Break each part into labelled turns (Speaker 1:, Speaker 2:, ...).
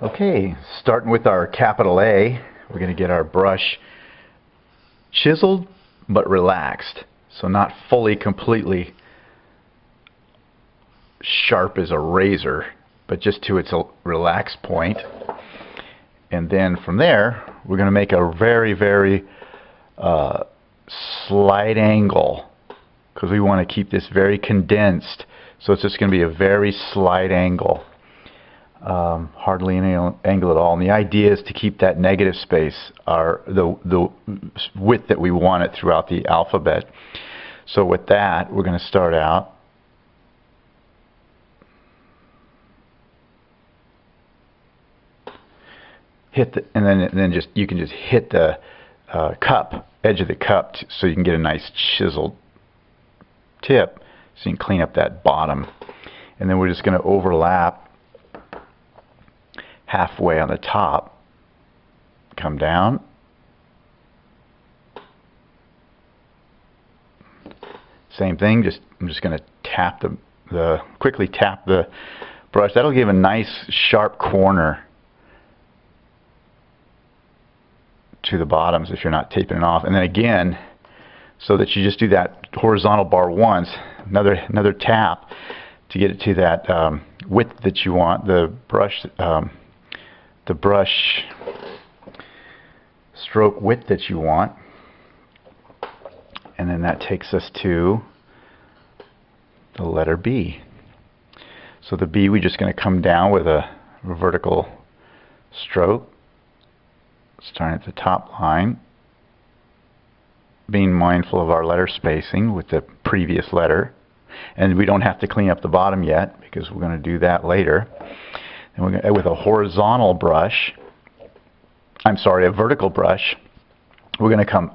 Speaker 1: Okay, starting with our capital A, we're going to get our brush chiseled but relaxed. So not fully, completely sharp as a razor, but just to its relaxed point. And then from there, we're going to make a very, very slight angle, because we want to keep this very condensed. So it's just going to be a very slight angle. Hardly any angle at all. And the idea is to keep that negative space, the width that we want it throughout the alphabet. So with that, we're going to start out and then just you can just hit the edge of the cup so you can get a nice chiseled tip, so you can clean up that bottom. And then we're just going to overlap halfway on the top, come down, same thing. I'm just going to tap quickly tap the brush. That'll give a nice sharp corner to the bottoms if you're not taping it off. And then again, so that you just do that horizontal bar once, another tap to get it to that width that you want, the brush stroke width that you want. And then that takes us to the letter B. So the B, we're just going to come down with a vertical stroke, starting at the top line, being mindful of our letter spacing with the previous letter. And we don't have to clean up the bottom yet, because we're going to do that later. And we're going to, with a horizontal brush, a vertical brush, we're going to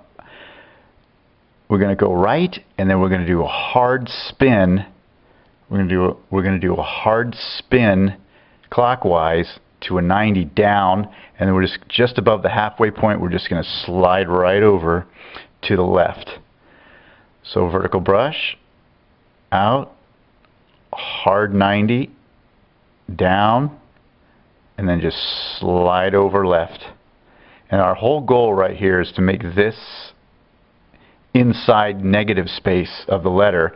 Speaker 1: go right, and then we're going to do a hard spin. We're going to do a hard spin clockwise to a 90 down, and then we're just above the halfway point. We're just going to slide right over to the left. So vertical brush, out, hard 90, down, and then just slide over left. And our whole goal right here is to make this inside negative space of the letter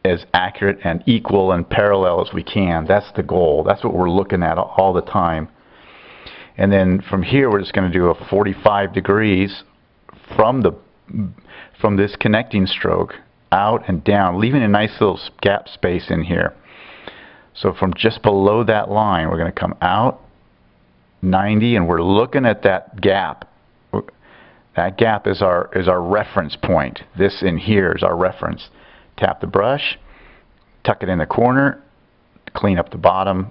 Speaker 1: as accurate and equal and parallel as we can. That's the goal. That's what we're looking at all the time. And then from here, we're just going to do a 45 degrees from this connecting stroke out and down, leaving a nice little gap space in here. So from just below that line, we're going to come out 90, and we're looking at that gap. That gap is our reference point. This in here is our reference. Tap the brush, tuck it in the corner, clean up the bottom,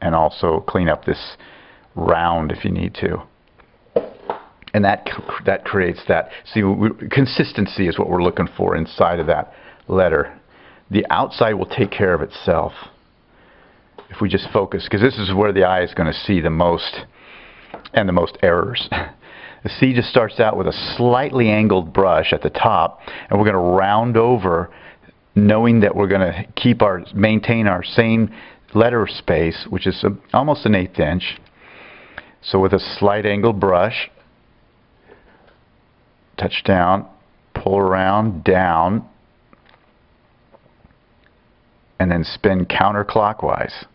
Speaker 1: and also clean up this round if you need to. And that creates that. See, consistency is what we're looking for inside of that letter. The outside will take care of itself if we just focus, because this is where the eye is going to see the most and the most errors. The C just starts out with a slightly angled brush at the top, and we're going to round over, knowing that we're going to maintain our same letter space, which is almost an 1/8 inch. So with a slight angled brush, touch down, pull around, down, and then spin counterclockwise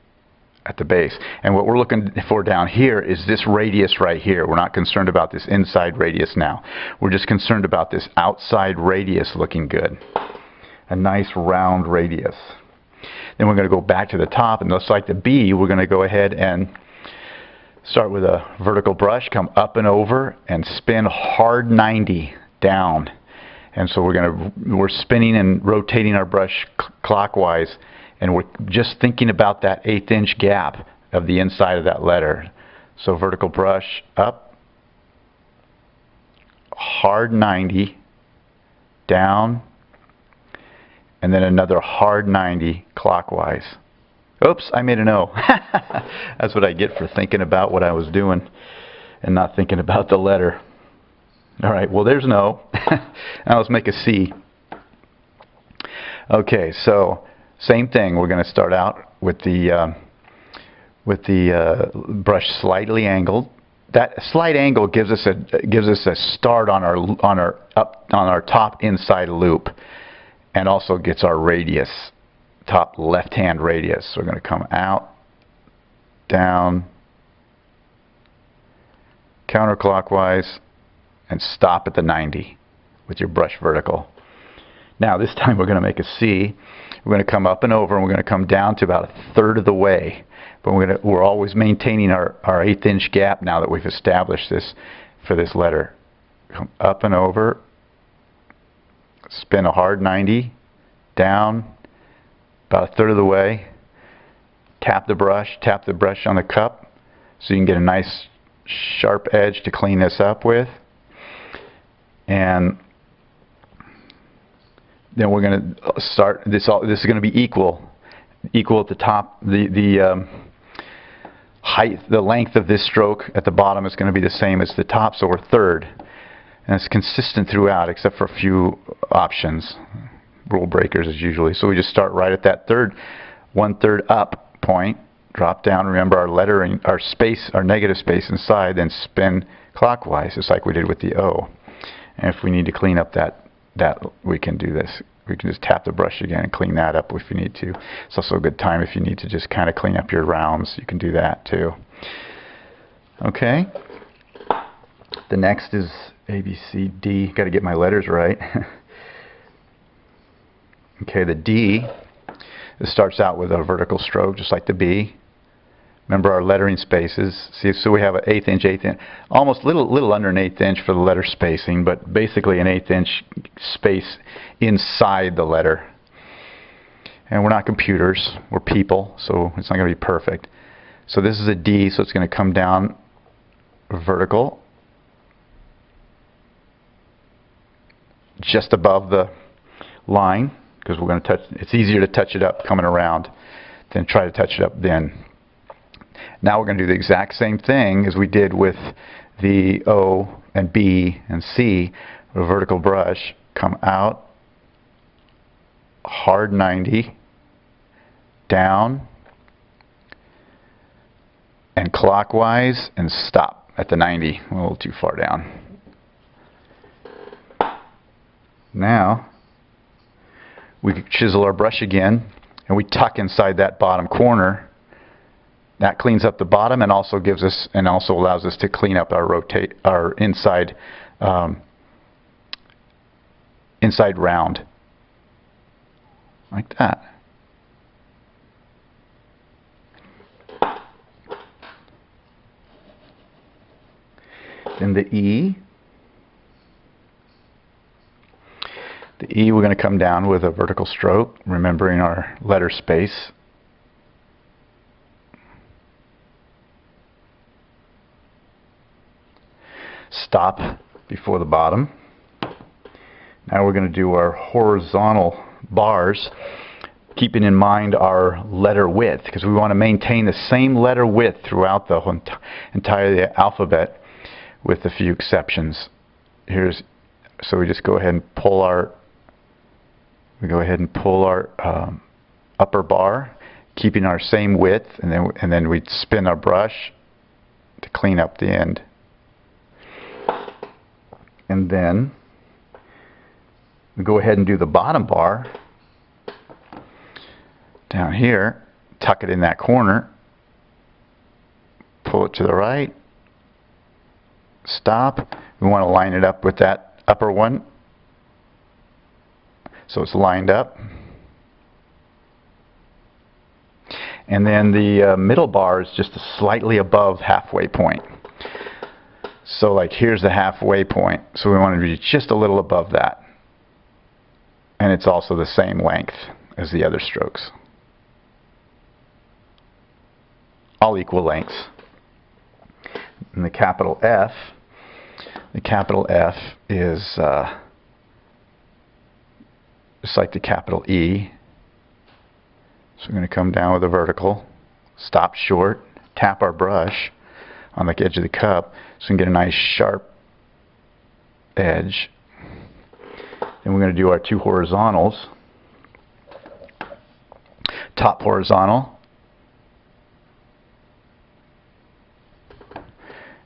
Speaker 1: at the base. And what we're looking for down here is this radius right here. We're not concerned about this inside radius now. We're just concerned about this outside radius looking good. A nice round radius. Then we're going to go back to the top, and just like the B, we're going to go ahead and start with a vertical brush, come up and over, and spin hard 90 down. And so we're spinning and rotating our brush clockwise, and we're just thinking about that 1/8 inch gap of the inside of that letter. So vertical brush up, hard 90, down, and then another hard 90 clockwise. Oops, I made an O. That's what I get for thinking about what I was doing and not thinking about the letter. All right, well, there's an O. Now let's make a C. Okay, so same thing. We're going to start out with the with the brush slightly angled. That slight angle gives us a start on our top inside loop, and also gets our radius, top left hand radius. So we're going to come out, down, counterclockwise, and stop at the 90 with your brush vertical. Now this time we're going to make a C. We're going to come up and over, and we're going to come down to about 1/3 of the way. But we're always maintaining our 1/8 inch gap now that we've established this for this letter. Come up and over, spin a hard 90, down, about 1/3 of the way. Tap the brush on the cup so you can get a nice sharp edge to clean this up with. And then we're going to start this. This is going to be equal at the top. The height, the length of this stroke at the bottom is going to be the same as the top, so we're 1/3, and it's consistent throughout except for a few options, rule breakers as usually. So we just start right at that 1/3 up point, drop down. Remember our lettering, our space, our negative space inside, then spin clockwise, just like we did with the O. And if we need to clean up that we can do this. We can just tap the brush again and clean that up if you need to. It's also a good time if you need to just kind of clean up your rounds. You can do that too. Okay. The next is A, B, C, D. Got to get my letters right. Okay, the D. This starts out with a vertical stroke, just like the B. Remember our lettering spaces. See, so we have an 1/8 inch, almost little under an 1/8 inch for the letter spacing, but basically an 1/8 inch space inside the letter. And we're not computers, we're people, so it's not going to be perfect. So this is a D, so it's going to come down vertical, just above the line, because we're going to touch. It's easier to touch it up coming around than try to touch it up then. Now we're going to do the exact same thing as we did with the O and B and C. A vertical brush, come out, hard 90, down, and clockwise, and stop at the 90. A little too far down. Now we chisel our brush again, and we tuck inside that bottom corner. That cleans up the bottom and also gives us, and also allows us to clean up our inside inside round, like that. Then the E. The E, we're going to come down with a vertical stroke, remembering our letter space. Stop before the bottom. Now we're going to do our horizontal bars, keeping in mind our letter width, because we want to maintain the same letter width throughout the entire alphabet, with a few exceptions. So we just go ahead and pull our upper bar, keeping our same width, and then we spin our brush to clean up the end. And then we go ahead and do the bottom bar down here, tuck it in that corner, pull it to the right, stop. We want to line it up with that upper one, so it's lined up. And then the middle bar is just slightly above halfway point. So like here's the halfway point, so we want to be just a little above that. And it's also the same length as the other strokes. All equal lengths. And the capital F is just like the capital E. So we're going to come down with a vertical, stop short, tap our brush on the edge of the cup so we can get a nice sharp edge. Then we're going to do our two horizontals. Top horizontal,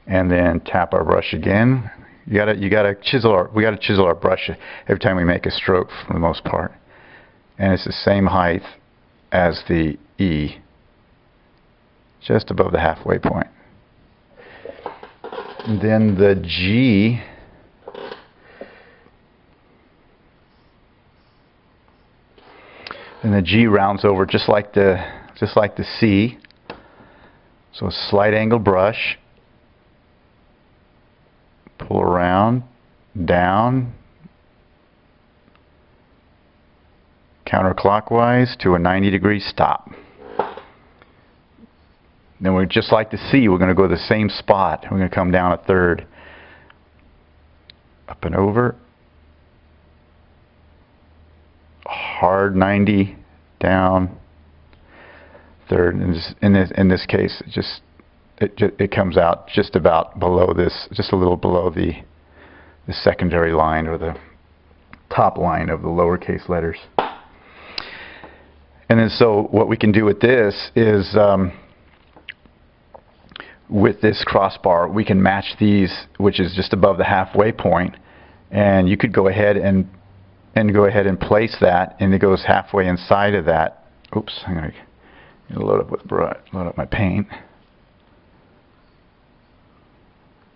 Speaker 1: and then tap our brush again. We gotta chisel our brush every time we make a stroke for the most part. And it's the same height as the E, just above the halfway point. And then the G, and the G rounds over just like the C. So a slight angle brush, pull around, down, counterclockwise to a 90-degree stop. Then we're just like the C, we're going to go to the same spot. We're going to come down a third. Up and over. Hard 90, down, third. In this case, it comes out just about below this, just a little below the secondary line or the top line of the lowercase letters. And then so what we can do with this is with this crossbar we can match these, which is just above the halfway point, and you could go ahead and place that, and it goes halfway inside of that. Oops, I'm going to load up my paint.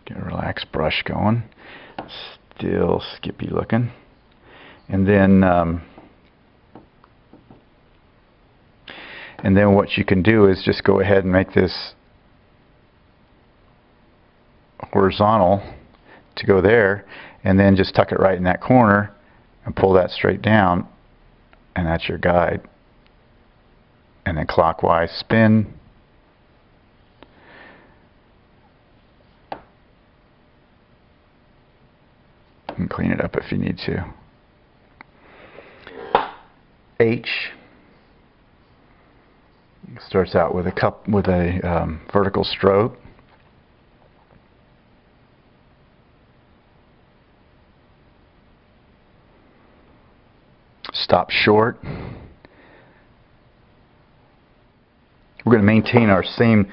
Speaker 1: Get a relaxed brush going. Still skippy looking. And then what you can do is just go ahead and make this horizontal to go there, and then just tuck it right in that corner and pull that straight down, and that's your guide. And then clockwise spin. You can clean it up if you need to. H starts out with a vertical stroke. Stop short. We're going to maintain our same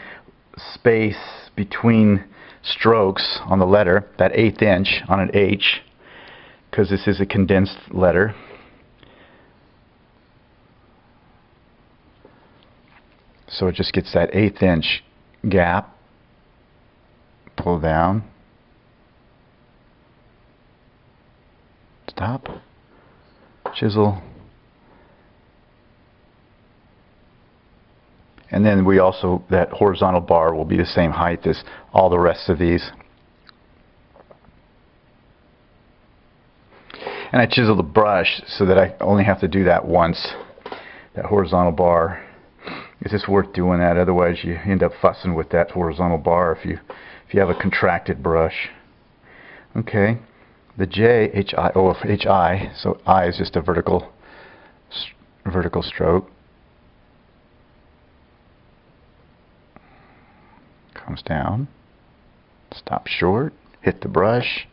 Speaker 1: space between strokes on the letter, that 1/8 inch on an H, because this is a condensed letter. So it just gets that 1/8 inch gap. Pull down. Stop. Chisel. And then we also, that horizontal bar will be the same height as all the rest of these. And I chisel the brush so that I only have to do that once, that horizontal bar. It's just worth doing that, otherwise you end up fussing with that horizontal bar if you have a contracted brush. Okay, the J, H-I, so I is just a vertical stroke. Comes down, stop short, hit the brush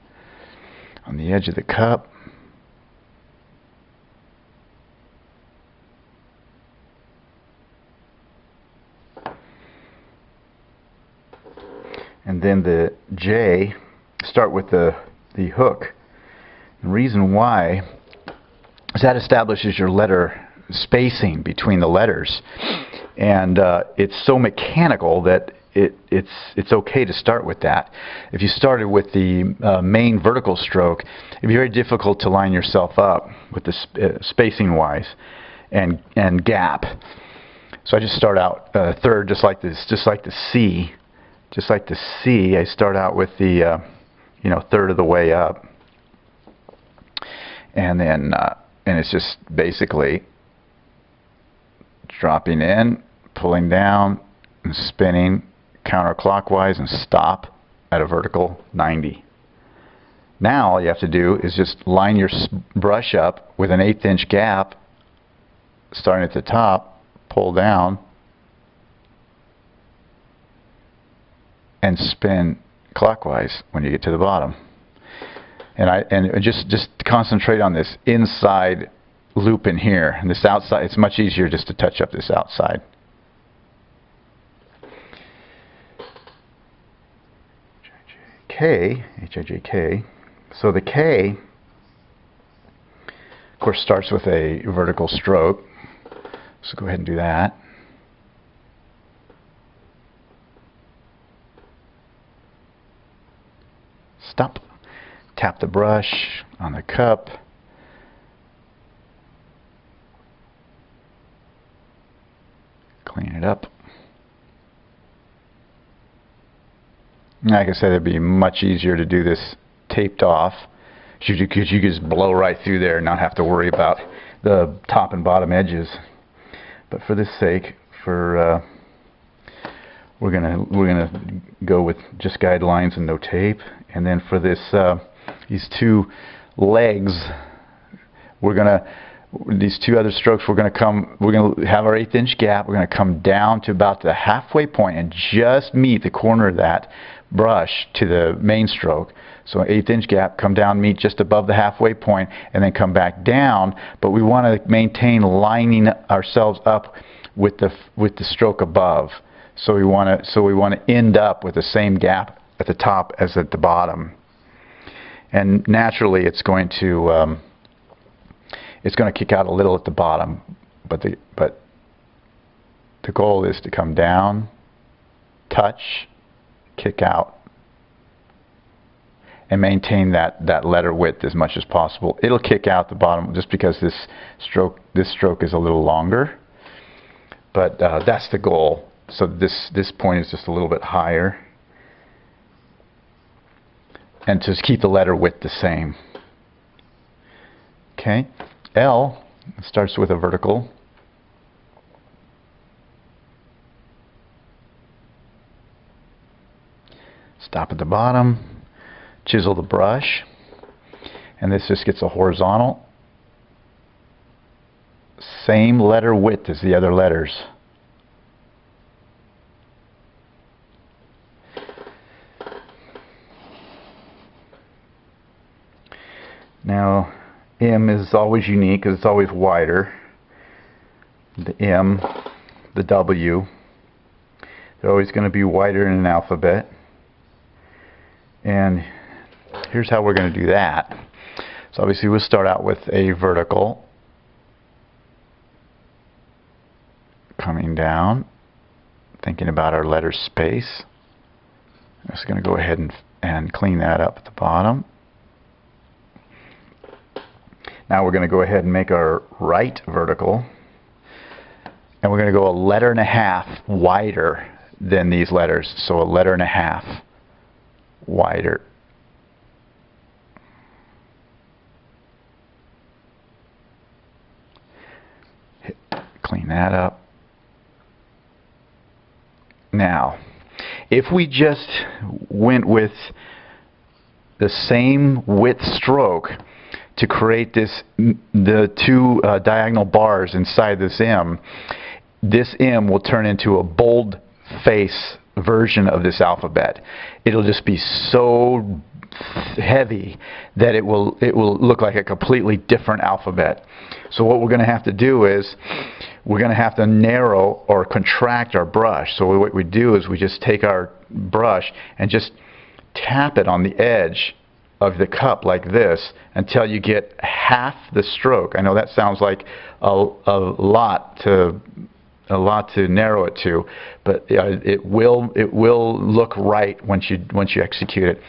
Speaker 1: on the edge of the cup. And then the J, start with the hook. The reason why is that establishes your letter spacing between the letters, and it's so mechanical that it's okay to start with that. If you started with the main vertical stroke, it'd be very difficult to line yourself up with the spacing wise and gap. So I just start out third, just like this, just like the C. Just like the C, I start out with the third of the way up, and then and it's just basically dropping in, pulling down, and spinning counterclockwise, and stop at a vertical 90. Now all you have to do is just line your brush up with an 1/8 inch gap, starting at the top, pull down, and spin clockwise when you get to the bottom. And just concentrate on this inside loop in here. And this outside, it's much easier just to touch up this outside. K, H-I-J-K, so the K, of course, starts with a vertical stroke. So go ahead and do that. Stop. Tap the brush on the cup. Clean it up. Like I said, it'd be much easier to do this taped off, because you just blow right through there and not have to worry about the top and bottom edges. But for this sake, we're gonna go with just guidelines and no tape. And then for this these two legs, these two other strokes, we're gonna have our 1/8 inch gap. We're gonna come down to about the halfway point and just meet the corner of that brush to the main stroke. So 1/8 inch gap, come down, meet just above the halfway point, and then come back down. But we want to maintain lining ourselves up with the stroke above. So we want to end up with the same gap at the top as at the bottom. And naturally, it's going to kick out a little at the bottom, but the goal is to come down, touch, kick out, and maintain that letter width as much as possible. It'll kick out the bottom just because this stroke is a little longer, but that's the goal. So this point is just a little bit higher, and to keep the letter width the same. Okay, L starts with a vertical. Stop at the bottom, chisel the brush, and this just gets a horizontal. Same letter width as the other letters. Now, M is always unique because it's always wider. The M, the W, they're always going to be wider in an alphabet. And here's how we're going to do that. So obviously we'll start out with a vertical, coming down, thinking about our letter space. I'm just going to go ahead and clean that up at the bottom. Now we're going to go ahead and make our right vertical, and we're going to go 1.5 letters wider than these letters. So 1.5 letters wider. Clean that up. Now, if we just went with the same width stroke to create the two diagonal bars inside this M will turn into a bold face version of this alphabet. It'll just be so heavy that it will look like a completely different alphabet. So what we're going to have to do is we're going to have to narrow or contract our brush. So what we do is we just take our brush and just tap it on the edge of the cup like this until you get half the stroke. I know that sounds like a lot to narrow it to, but it will look right once you execute it.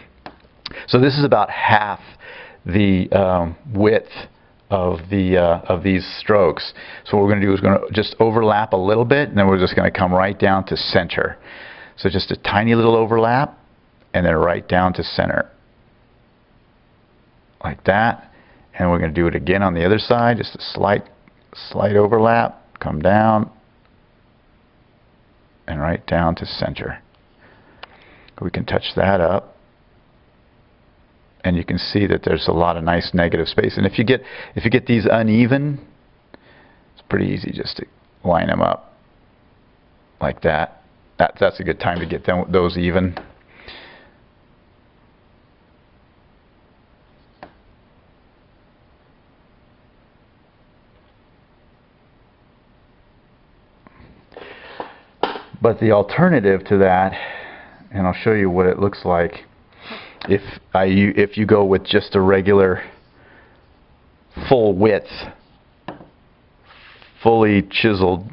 Speaker 1: So this is about half the width of these strokes. So what we're going to do is we're going to just overlap a little bit, and then we're just going to come right down to center. So just a tiny little overlap, and then right down to center. Like that. And we're going to do it again on the other side, just a slight overlap, come down, and right down to center. We can touch that up, and you can see that there's a lot of nice negative space. And if you get these uneven, it's pretty easy just to line them up like that. That's a good time to get those even. But the alternative to that, and I'll show you what it looks like, if you go with just a regular full width, fully chiseled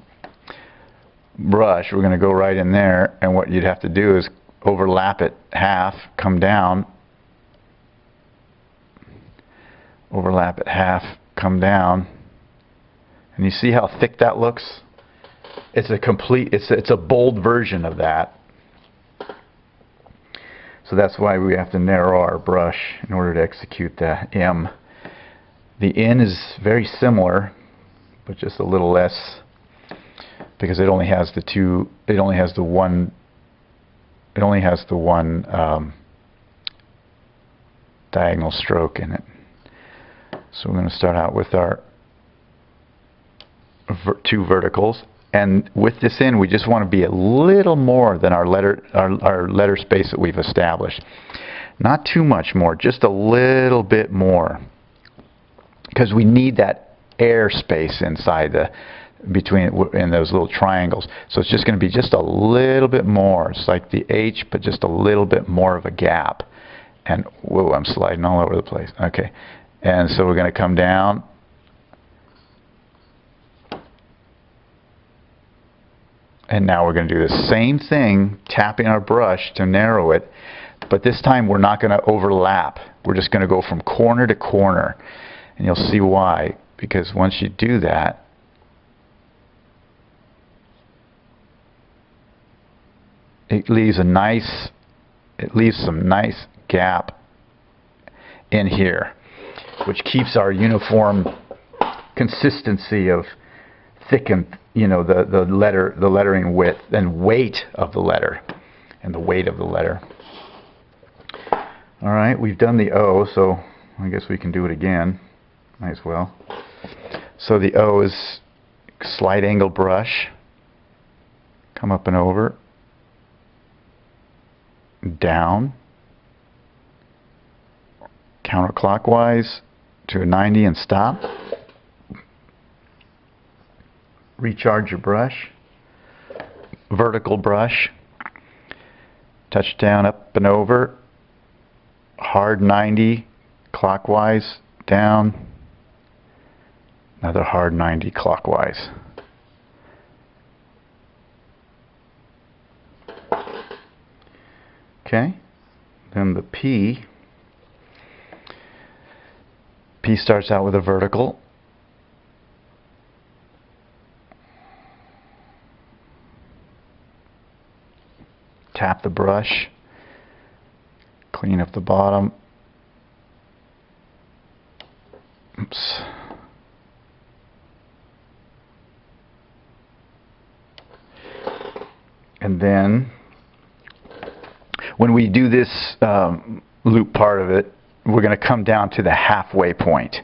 Speaker 1: brush, we're going to go right in there, and what you'd have to do is overlap it half, come down, overlap it half, come down, and you see how thick that looks? It's a complete, it's a bold version of that. So that's why we have to narrow our brush in order to execute the M. The N is very similar, but just a little less, because it only has the two, it only has the one diagonal stroke in it. So we're going to start out with our two verticals, and with this in, we just want to be a little more than our letter space that we've established. Not too much more, just a little bit more, because we need that air space inside the in those little triangles. So it's just going to be just a little bit more. It's like the H, but just a little bit more of a gap. And whoa, I'm sliding all over the place. Okay, and so we're going to come down. And now we're going to do the same thing, tapping our brush to narrow it, but this time we're not going to overlap. We're just going to go from corner to corner. And you'll see why, because once you do that, it leaves some nice gap in here, which keeps our uniform consistency of thick and, you know, the lettering width and weight of the letter, and the weight of the letter. All right, we've done the O, so I guess we can do it again. Might as well. So the O is slight angle brush, come up and over, down, counterclockwise to a 90 and stop. Recharge your brush, vertical brush, touch down, up and over, hard 90, clockwise, down, another hard 90 clockwise. Okay, then the P starts out with a vertical. Tap the brush, clean up the bottom. Oops. And then when we do this loop part of it, we're going to come down to the halfway point.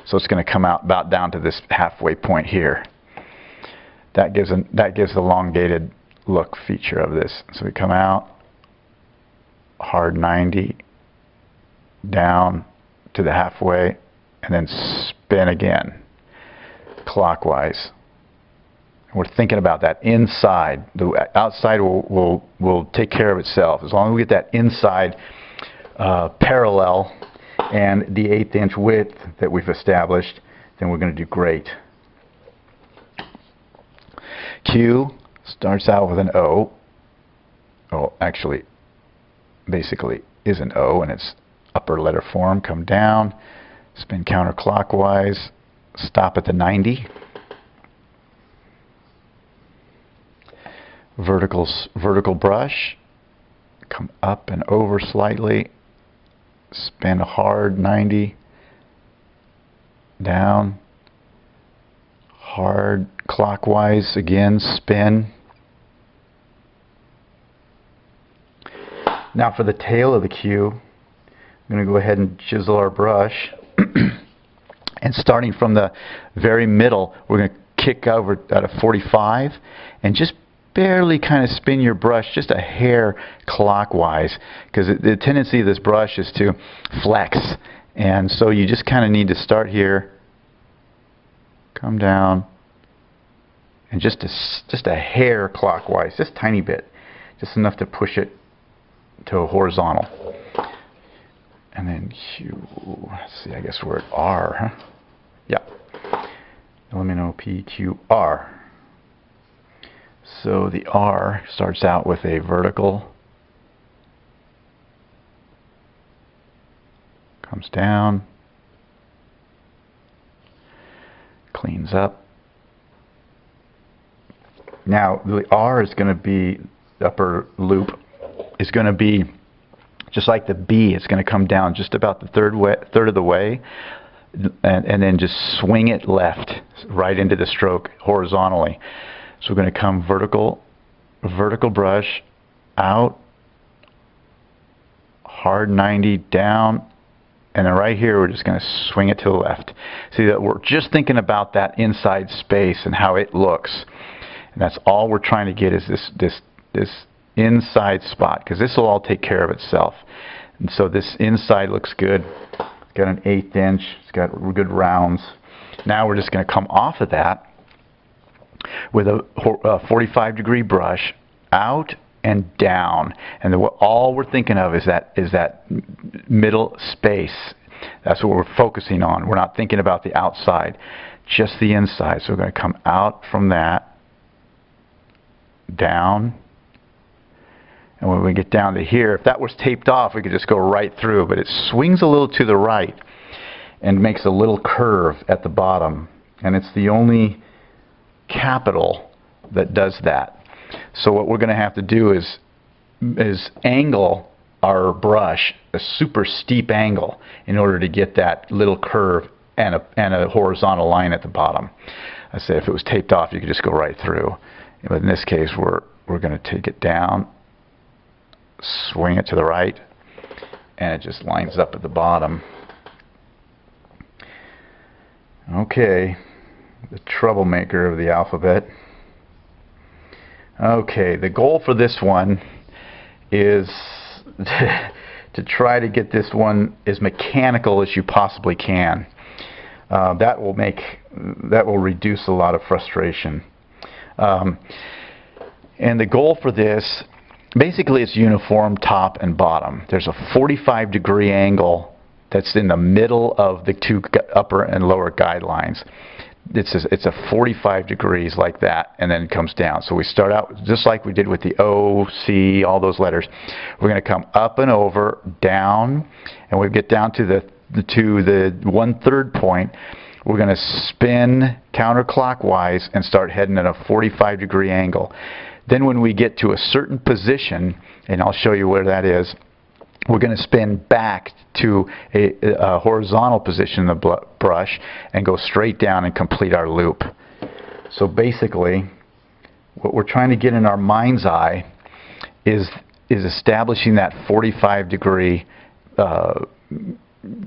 Speaker 1: So it's going to come out about down to this halfway point here. That gives the elongated look feature of this. So we come out, hard 90, down to the halfway, and then spin again, clockwise. We're thinking about that inside. The outside will take care of itself. As long as we get that inside parallel and the 1/8 inch width that we've established, then we're going to do great. Q starts out with an O. Oh, actually, basically is an O, and it's upper letter form. Come down, spin counterclockwise, stop at the 90. Vertical brush, come up and over slightly, spin a hard 90, down, hard clockwise again, spin. Now for the tail of the Q, I'm going to go ahead and chisel our brush, and starting from the very middle, we're going to kick over at a 45 and just barely kind of spin your brush just a hair clockwise, because the tendency of this brush is to flex, and so you just kind of need to start here, come down, and just a hair clockwise, just a tiny bit, just enough to push it to a horizontal. And then Q, let's see, I guess we're at R, huh? Yeah. Element P, Q, R. So the R starts out with a vertical, comes down, cleans up. Now the R is going to be, the upper loop is going to be just like the B. It's going to come down just about the third of the way, and then just swing it left right into the stroke horizontally. So we're going to come vertical brush out, hard 90 down, and then right here we're just going to swing it to the left. See that we're just thinking about that inside space and how it looks, and that's all we're trying to get is this inside spot, because this will all take care of itself. And so this inside looks good. It's got an 1/8 inch. It's got good rounds. Now we're just going to come off of that with a 45-degree brush out and down, and all we're thinking of is that middle space. That's what we're focusing on. We're not thinking about the outside, just the inside. So we're going to come out from that, down, and when we get down to here, if that was taped off, we could just go right through, but it swings a little to the right and makes a little curve at the bottom, and it's the only capital that does that. So what we're going to have to do is angle our brush a super steep angle in order to get that little curve and a horizontal line at the bottom. I say if it was taped off, you could just go right through. But in this case, we're going to take it down, swing it to the right, and it just lines up at the bottom. Okay. The troublemaker of the alphabet. Okay, the goal for this one is to try to get this one as mechanical as you possibly can. That will reduce a lot of frustration. And the goal for this, basically, it's uniform top and bottom. There's a 45-degree angle that's in the middle of the two upper and lower guidelines. It's a 45 degrees like that, and then it comes down. So we start out just like we did with the O, C, all those letters. We're going to come up and over, down, and we get down to the 1/3 point. We're going to spin counterclockwise and start heading at a 45-degree angle. Then when we get to a certain position, and I'll show you where that is, we're going to spin back to a horizontal position in the brush and go straight down and complete our loop. So basically, what we're trying to get in our mind's eye is establishing that 45-degree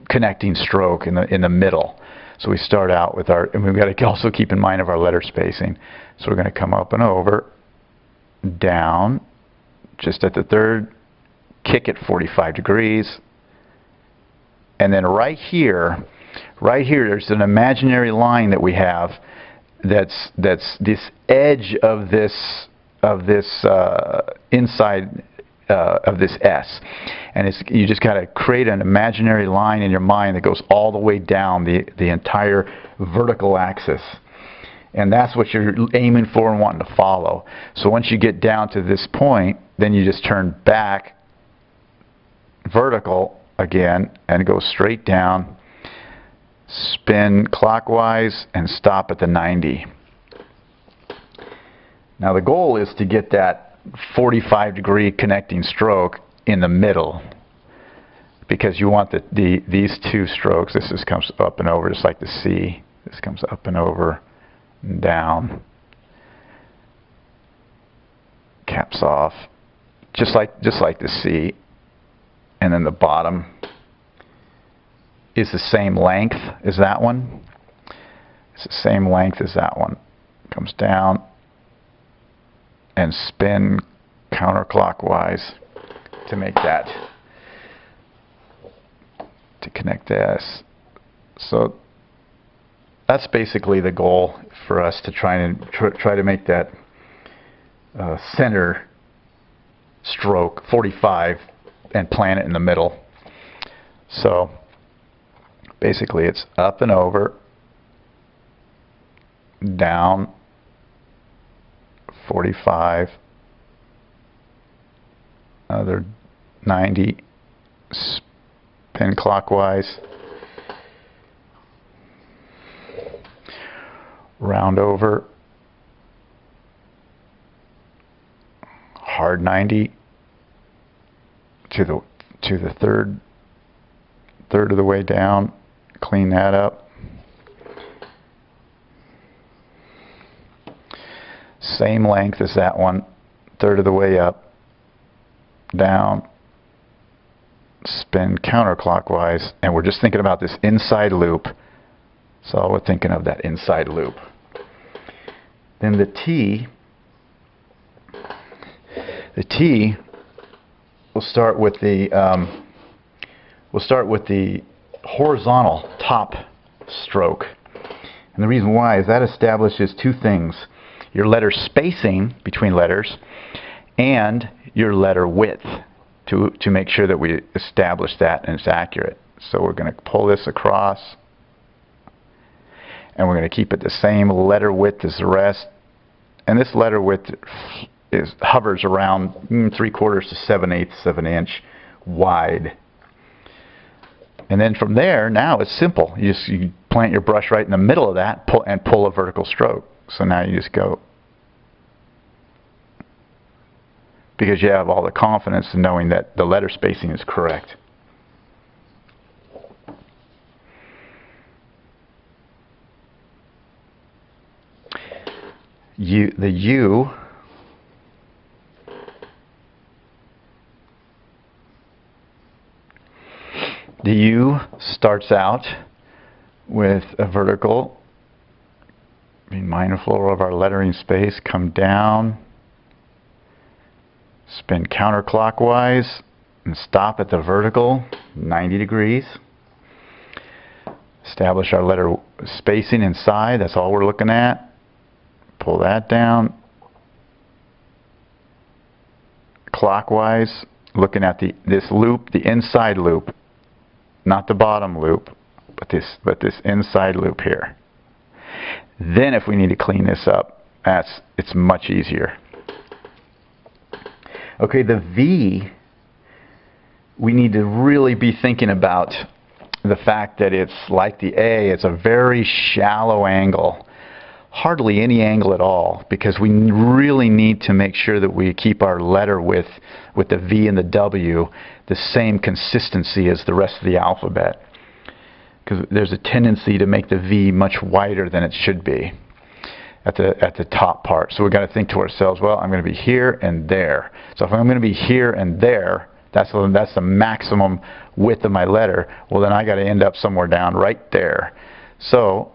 Speaker 1: connecting stroke in the middle. So we start out with our, and we've got to also keep in mind of our letter spacing. So we're going to come up and over, down, just at the third, kick it 45 degrees, and then right here there's an imaginary line that we have that's this edge of this inside of this S, and you just got to create an imaginary line in your mind that goes all the way down the entire vertical axis. And that's what you're aiming for and wanting to follow. So once you get down to this point, then you just turn back vertical again and go straight down, spin clockwise, and stop at the 90. Now the goal is to get that 45-degree connecting stroke in the middle, because you want these two strokes. This just comes up and over just like the C. This comes up and over and down, caps off, just like the C. And then the bottom is the same length as that one. It's the same length as that one. Comes down and spin counterclockwise to make that, to connect the S. So that's basically the goal for us, to try to make that center stroke 45 and plant it in the middle. So basically it's up and over, down 45, another 90, spin clockwise, round over, hard 90 to the third of the way down, clean that up. Same length as that one, third of the way up, down, spin counterclockwise, and we're just thinking about this inside loop. So we're thinking of that inside loop. Then the T, we'll start with the horizontal top stroke. And the reason why is that establishes two things: your letter spacing between letters and your letter width, to make sure that we establish that and it's accurate. So we're going to pull this across, and we're going to keep it the same letter width as the rest. And this letter width hovers around 3/4 to 7/8 of an inch wide. And then from there, now it's simple. You plant your brush right in the middle of that, pull a vertical stroke. So now you just go, because you have all the confidence in knowing that the letter spacing is correct. The U starts out with a vertical, being mindful of our lettering space, come down, spin counterclockwise, and stop at the vertical, 90 degrees. Establish our letter spacing inside, that's all we're looking at. Pull that down, clockwise, looking at this loop, the inside loop, not the bottom loop, but this inside loop here. Then if we need to clean this up, it's much easier. Okay, the V, we need to really be thinking about the fact that it's like the A, it's a very shallow angle. Hardly any angle at all, because we really need to make sure that we keep our letter width with the V and the W the same consistency as the rest of the alphabet, because there's a tendency to make the V much wider than it should be at the top part. So we've got to think to ourselves, well, I'm going to be here and there. So if I'm going to be here and there, that's the maximum width of my letter. Well, then I got to end up somewhere down right there. So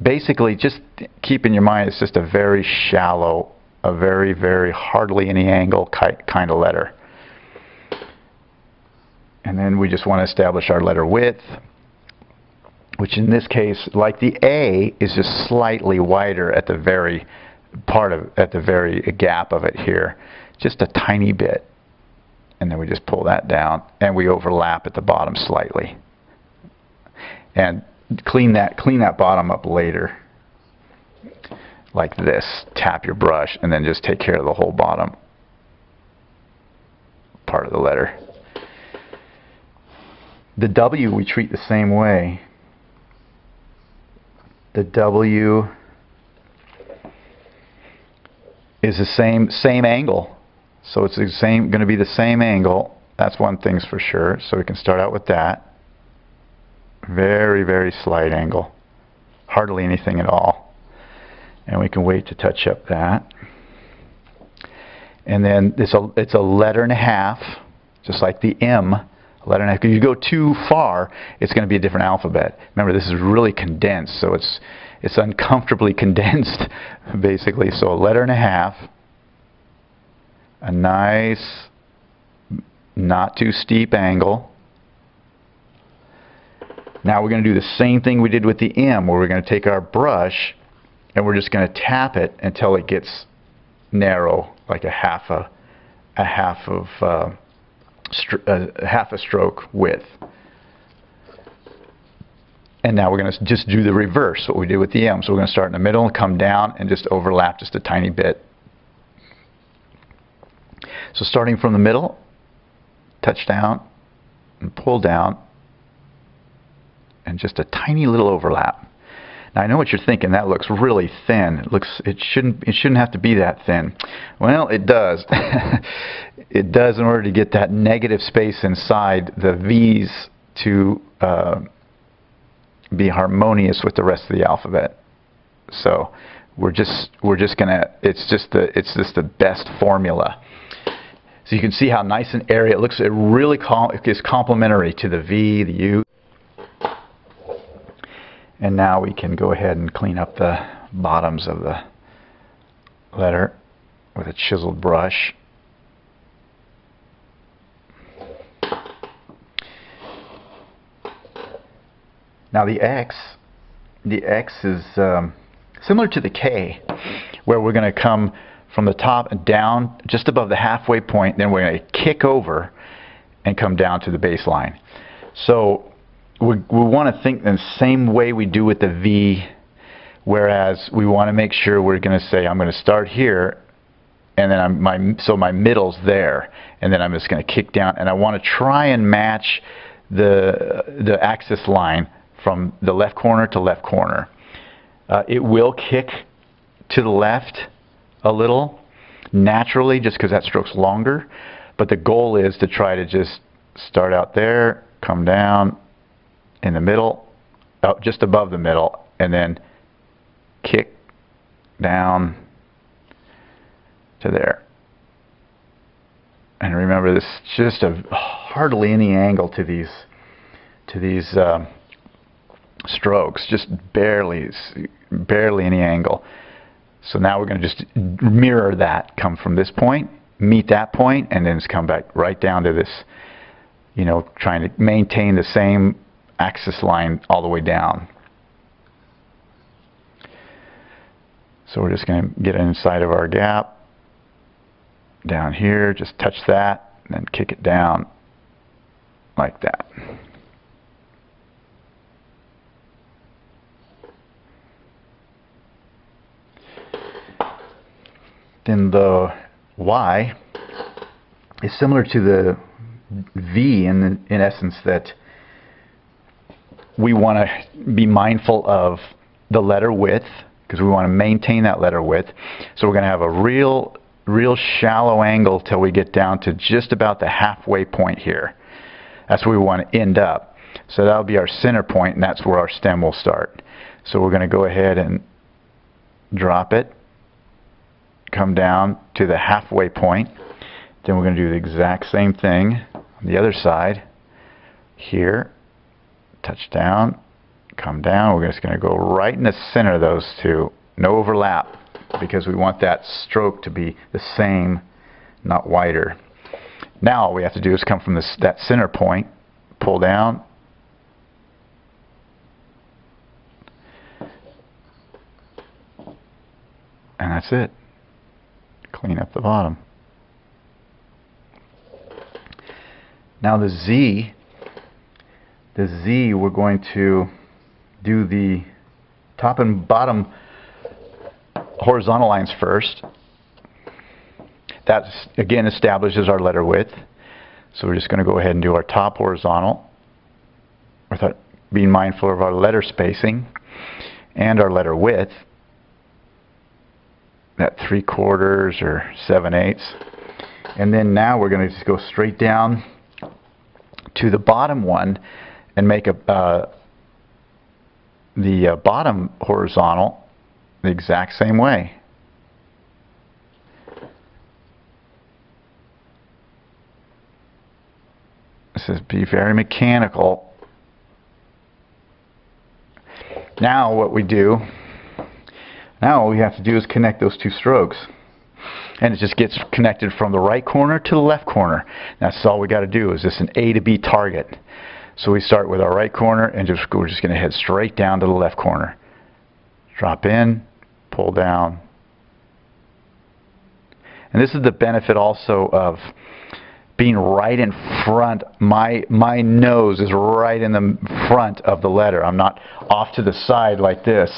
Speaker 1: basically, just keep in your mind, it's just a very shallow, a very, very hardly any angle kind of letter. And then we just want to establish our letter width, which in this case, like the A, is just slightly wider at the very gap of it here, just a tiny bit. And then we just pull that down, and we overlap at the bottom slightly. And clean that bottom up later, like this. Tap your brush, and then just take care of the whole bottom part of the letter. The W we treat the same way. The W is the same angle, so it's going to be the same angle. That's one thing's for sure. So we can start out with that. Very, very slight angle, hardly anything at all, and we can wait to touch up that. And then it's a letter and a half, just like the M. A letter and a half. If you go too far, it's going to be a different alphabet. Remember, this is really condensed, so it's uncomfortably condensed, basically. So a letter and a half, a nice, not too steep angle. Now we're going to do the same thing we did with the M, where we're going to take our brush and we're just going to tap it until it gets narrow, like a half a stroke width. And now we're going to just do the reverse, what we did with the M. So we're going to start in the middle and come down and just overlap just a tiny bit. So starting from the middle, touch down and pull down, and just a tiny little overlap. Now I know what you're thinking, that looks really thin. It shouldn't have to be that thin. Well, it does. It does in order to get that negative space inside the V's to be harmonious with the rest of the alphabet. So we're just gonna, it's just the best formula. So you can see how nice and airy it looks. It really is complementary to the V, the U. And now we can go ahead and clean up the bottoms of the letter with a chiseled brush. Now the X is similar to the K, where we're going to come from the top and down just above the halfway point, then we're going to kick over and come down to the baseline. So we want to think in the same way we do with the V, whereas we want to make sure we're going to say I'm going to start here, and then my middle's there, and then I'm just going to kick down, and I want to try and match the axis line from the left corner to left corner. It will kick to the left a little naturally just because that stroke's longer, but the goal is to try to just start out there, come down in the middle, just above the middle, and then kick down to there. And remember, this just hardly any angle to these strokes, just barely any angle. So now we're going to just mirror that, come from this point, meet that point, and then just come back right down to this, you know, trying to maintain the same axis line all the way down. So we're just going to get inside of our gap, down here, just touch that, and then kick it down like that. Then the Y is similar to the V in essence, that we want to be mindful of the letter width because we want to maintain that letter width. So we're going to have a real shallow angle till we get down to just about the halfway point here. That's where we want to end up. So that'll be our center point, and that's where our stem will start. So we're going to go ahead and drop it, come down to the halfway point. Then we're going to do the exact same thing on the other side. Here, touch down, come down. We're just going to go right in the center of those two. No overlap, because we want that stroke to be the same, not wider. Now all we have to do is come from that center point, pull down, and that's it. Clean up the bottom. Now the Z, we're going to do the top and bottom horizontal lines first. That again establishes our letter width. So we're just going to go ahead and do our top horizontal, without being mindful of our letter spacing and our letter width, that 3/4 or 7/8. And then now we're going to just go straight down to the bottom one and make the bottom horizontal the exact same way. This is be very mechanical. Now what we do, now all we have to do is connect those two strokes. And it just gets connected from the right corner to the left corner. That's all we got to do, is just an A to B target. So we start with our right corner and we're just going to head straight down to the left corner. Drop in, pull down. And this is the benefit also of being right in front. My nose is right in the front of the letter. I'm not off to the side like this.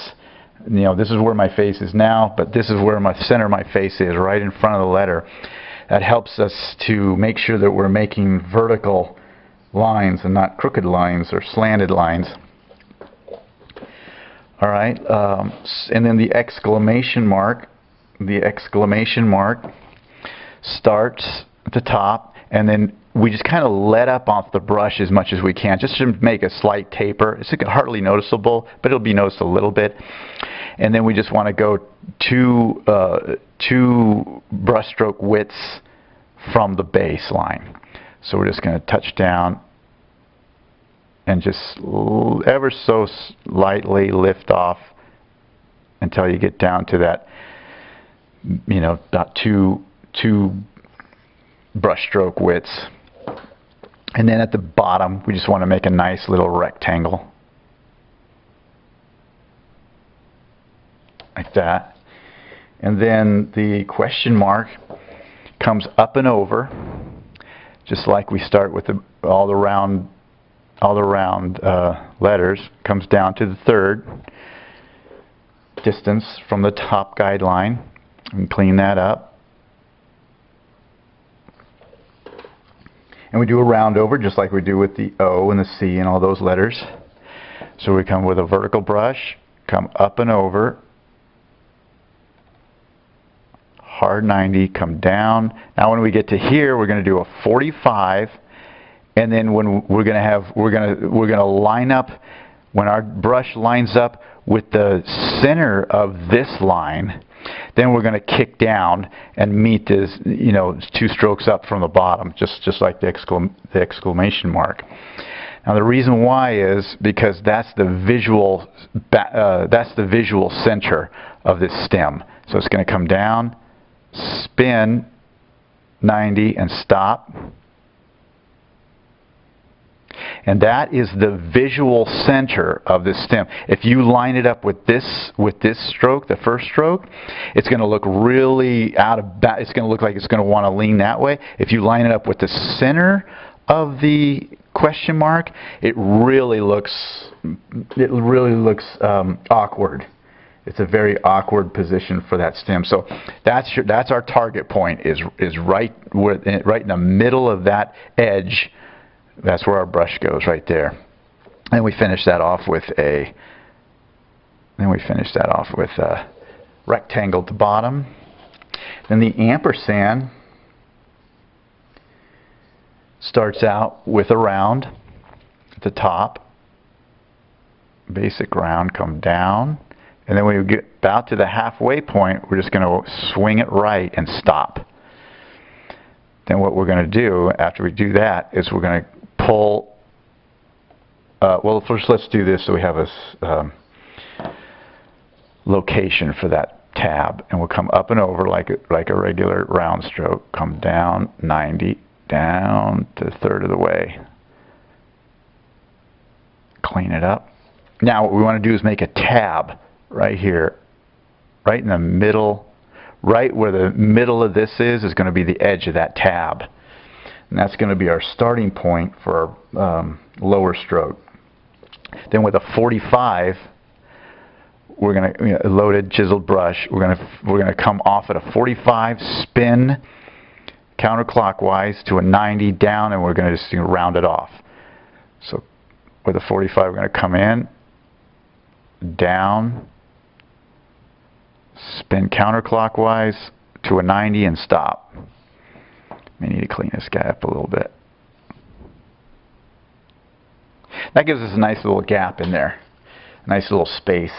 Speaker 1: You know, this is where my face is now, but this is where my center of my face is, right in front of the letter. That helps us to make sure that we're making vertical lines and not crooked lines or slanted lines. All right, and then the exclamation mark. The exclamation mark starts at the top, and then we just kind of let up off the brush as much as we can, just to make a slight taper. It's hardly noticeable, but it'll be noticed a little bit. And then we just want to go two brushstroke widths from the baseline. So we're just going to touch down and just ever so lightly lift off until you get down to that, you know, about two brushstroke widths. And then at the bottom, we just want to make a nice little rectangle. Like that. And then the question mark comes up and over, just like we start with all the round letters, comes down to the third distance from the top guideline. And clean that up. And we do a round over just like we do with the O and the C and all those letters. So we come with a vertical brush, come up and over, hard 90, come down. Now when we get to here, we're going to do a 45, and then when we're going to line up, when our brush lines up with the center of this line, then we're going to kick down and meet this, you know, 2 strokes up from the bottom, just like the exclamation mark. Now the reason why is because that's the visual center of this stem. So it's going to come down, spin 90, and stop. And that is the visual center of this stem. If you line it up with this stroke, the first stroke, it's going to look really out of balance. It's going to look like it's going to want to lean that way. If you line it up with the center of the question mark, it really looks awkward. It's a very awkward position for that stem. So that's our target point, is right in the middle of that edge. That's where our brush goes, right there. And we finish that off with a rectangle at the bottom. Then the ampersand starts out with a round at the top, basic round, come down, and then when we get about to the halfway point, we're just going to swing it right and stop. Then what we're going to do after we do that is we're going to pull, well, first let's do this so we have a location for that tab, and we'll come up and over like a regular round stroke, come down 90, down to a third of the way, clean it up. Now what we want to do is make a tab right here, right in the middle, right where the middle of this is going to be the edge of that tab. And that's going to be our starting point for our lower stroke. Then with a 45, we're going to, you know, loaded chiseled brush. We're going to come off at a 45, spin counterclockwise to a 90 down, and we're going to just round it off. So with a 45, we're going to come in, down, spin counterclockwise to a 90, and stop. May need to clean this guy up a little bit. That gives us a nice little gap in there, a nice little space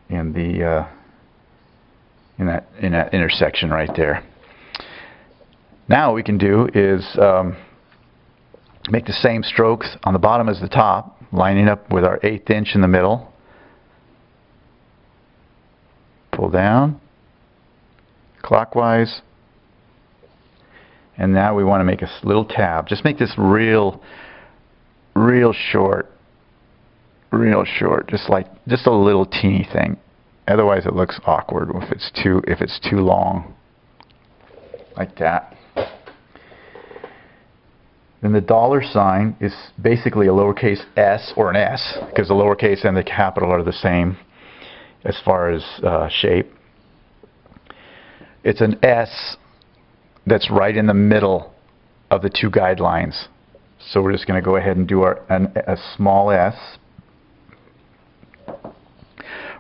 Speaker 1: in the in that intersection right there. Now what we can do is make the same strokes on the bottom as the top, lining up with our 1/8 inch in the middle. Pull down clockwise. And now we want to make a little tab. Just make this real short, just a little teeny thing. Otherwise, it looks awkward if it's too long, like that. Then the dollar sign is basically a lowercase s or an S, because the lowercase and the capital are the same as far as shape. It's an S that's right in the middle of the two guidelines. So we're just going to go ahead and do a small s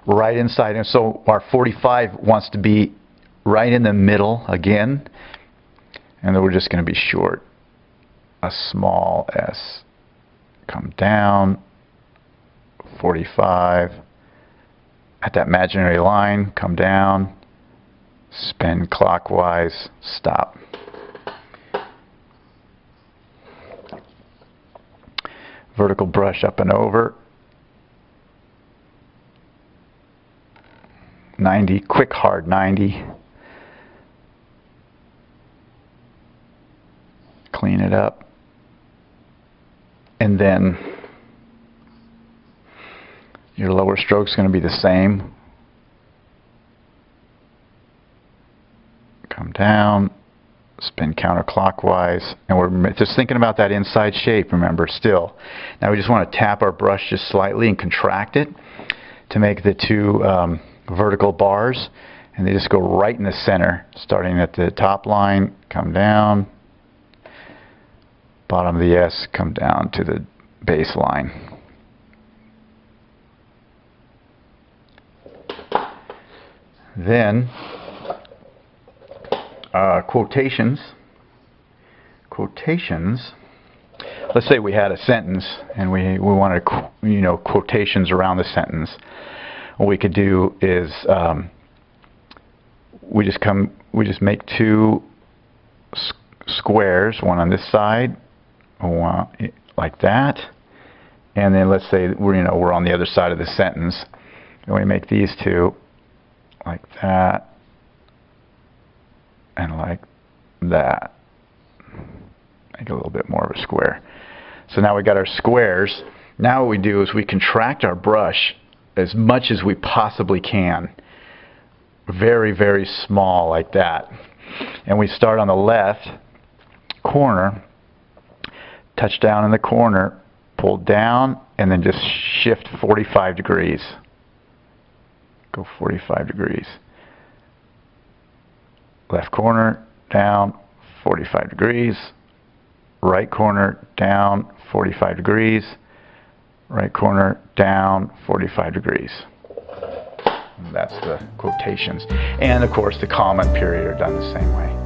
Speaker 1: right inside. And so our 45 wants to be right in the middle again. And then we're just going to be short. A small s. Come down. 45. At that imaginary line, come down. Spin clockwise. Stop. Vertical brush up and over. 90, quick hard 90. Clean it up. And then your lower stroke's going to be the same. Come down. Spin counterclockwise, and we're just thinking about that inside shape, remember, still. Now we just want to tap our brush just slightly and contract it to make the two vertical bars, and they just go right in the center, starting at the top line, come down, bottom of the S, come down to the base line. Then quotations. Quotations. Let's say we had a sentence and we wanted, quotations around the sentence. What we could do is we just make two squares, one on this side, one like that, and then let's say we're on the other side of the sentence, and we make these two like that. And like that. Make it a little bit more of a square. So now we got our squares. Now what we do is we contract our brush as much as we possibly can. Very, very small like that. And we start on the left corner, touch down in the corner, pull down, and then just shift 45 degrees. Go 45 degrees. Left corner, down, 45 degrees. Right corner, down, 45 degrees. Right corner, down, 45 degrees. And that's the quotations. And of course the comma and period are done the same way.